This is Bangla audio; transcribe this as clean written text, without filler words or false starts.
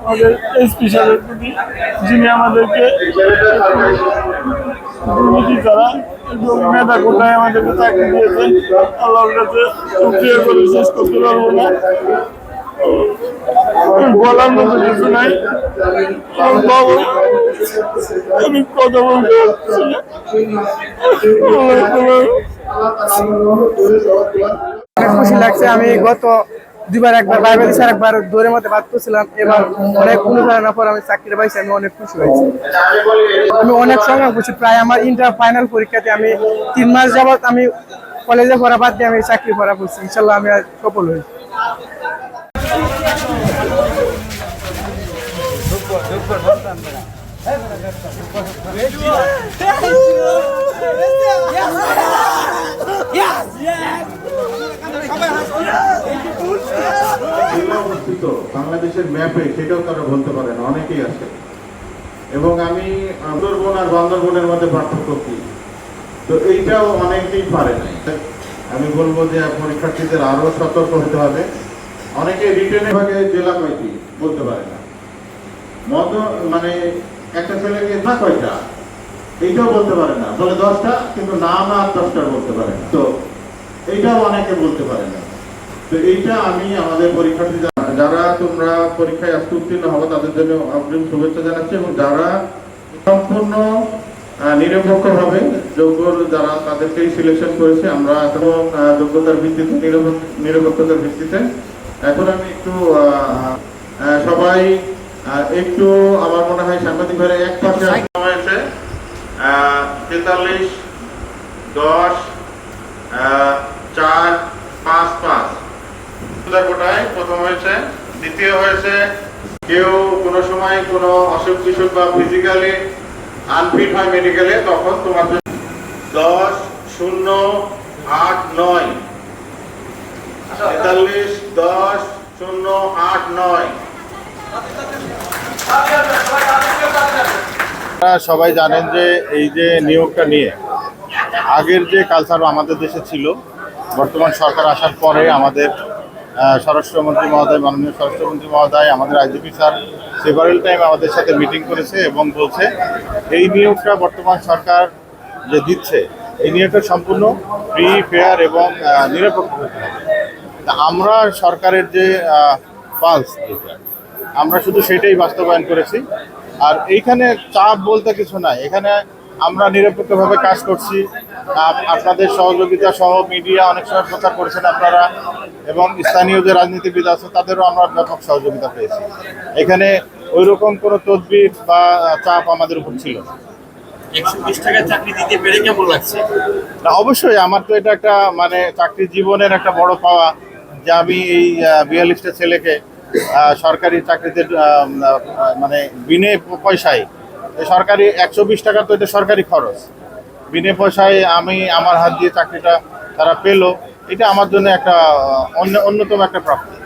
আমাদের এসপি সাহেবের প্রতি, যিনি আমাদেরকে দুর্নীতি ছাড়া এবং মেধা কোটায় আমাদেরকে চাকরি দিয়েছেন। আল্লাহর কাছে শুকরিয়া করে শেষ করতে পারবো না, বলার মতো কিছু নাই। আমি কথা বলতে পারছি না। অনেক খুশি লাগছে। আমি গত দুইবার, একবার বাইরে দিয়েছি, একবার দৌড়ের মধ্যে বাদ করছিলাম। এবার অনেক অনুপ্রেরণা পর আমি চাকরি পাইছি, আমি অনেক খুশি হয়েছি। আমি অনেক সংগ্রাম করছি। প্রায় আমার ইন্টার ফাইনাল পরীক্ষাতে আমি 3 মাস যাবৎ আমি কলেজে পড়া বাদ দিয়ে আমি চাকরি পড়া করছি। ইনশাল্লাহ আমি সফল হয়েছি। অবস্থিত বাংলাদেশের ম্যাপে সেটাও তারা বলতে পারে না, অনেকেই আছে। এবং আমি সুন্দরবন আর বান্দরবনের মধ্যে পার্থক্য কি, তো এইটাও অনেকেই পারে নাই। আমি বলবো যে পরীক্ষার্থীদের আরো সতর্ক হতে হবে। অনেকে রিটেনে ভাগে জেলা কয়টি বলতে পারে না, মানে একটা ছেলেকে না কয়টা এইটাও বলতে পারে না, বলে 10টা, কিন্তু নাম আর 10টার বলতে পারে না। তো এইটাও অনেকে বলতে পারে না। তো এইটা আমি আমাদের পরীক্ষার্থী যারা তোমরা পরীক্ষায় আজকে উত্তীর্ণ হবে তাদের জন্য অগ্রিম শুভেচ্ছা জানাচ্ছি। এবং যারা সম্পূর্ণ নিরপেক্ষ ভাবে যোগ্য যারা তাদেরকেই সিলেকশন করেছে আমরা, এবং যোগ্যতার ভিত্তিতে নিরপেক্ষতার ভিত্তিতে। এখন আমি একটু সবাই একটু আমার মনে হয় সাংবাদিক ভাইরা এক পাশে হয়েছে 43 10 4 5 5 কোটায় প্রথম হয়েছে, দ্বিতীয় হয়েছে কেউ কোনো সময় কোনো অসুখ বিসুখ বা ফিজিক্যালি আনফিট হয় মেডিকেলে, তখন তোমার 10 0 8 9 43 10 0 8 9। সবাই জানেন যে এই যে নিয়োগটা নিয়ে আগের যে কালচার আমাদের দেশে ছিল, বর্তমান সরকার আসার পরে আমাদের স্বরাষ্ট্রমন্ত্রী মহোদয়, মাননীয় স্বরাষ্ট্রমন্ত্রী মহোদয়, আমাদের আইজিপি স্যার সেভারেল টাইম আমাদের সাথে মিটিং করেছে এবং বলছে এই নিয়োগটা বর্তমান সরকার যে দিচ্ছে এই নিয়োগটা সম্পূর্ণ ফ্রি, ফেয়ার এবং নিরপেক্ষ হতে হবে। তা আমরা সরকারের যে পালস, আমরা শুধু সেটাই বাস্তবায়ন করেছি। আর এইখানে চাপ বলতে কিছু নাই, এখানে আমরা নিরপেক্ষভাবে কাজ করছি। আপনাদের সহযোগিতা সহ মিডিয়া অনেক সময় প্রচার করেছেন আপনারা, এবং স্থানীয় যে রাজনীতিবিদ আছে তাদেরও আমরা ব্যাপক সহযোগিতা পেয়েছি। এখানে ওই রকম কোনো তদবির বা চাপ আমাদের উপর ছিল না। 120 টাকার চাকরি দিতে পেরে কেমন লাগছে? না, অবশ্যই আমার তো এটা একটা মানে চাকরি জীবনের একটা বড় পাওয়া যে আমি এই 42টা ছেলেকে সরকারি চাকরিতে মানে বিনে পয়সায়, সরকারি 120 টাকা তো এটা সরকারি খরচ, বিনে পয়সায় আমি আমার হাত দিয়ে চাকরিটা তারা পেলো, এটা আমার জন্য একটা অন্যতম একটা প্রাপ্তি।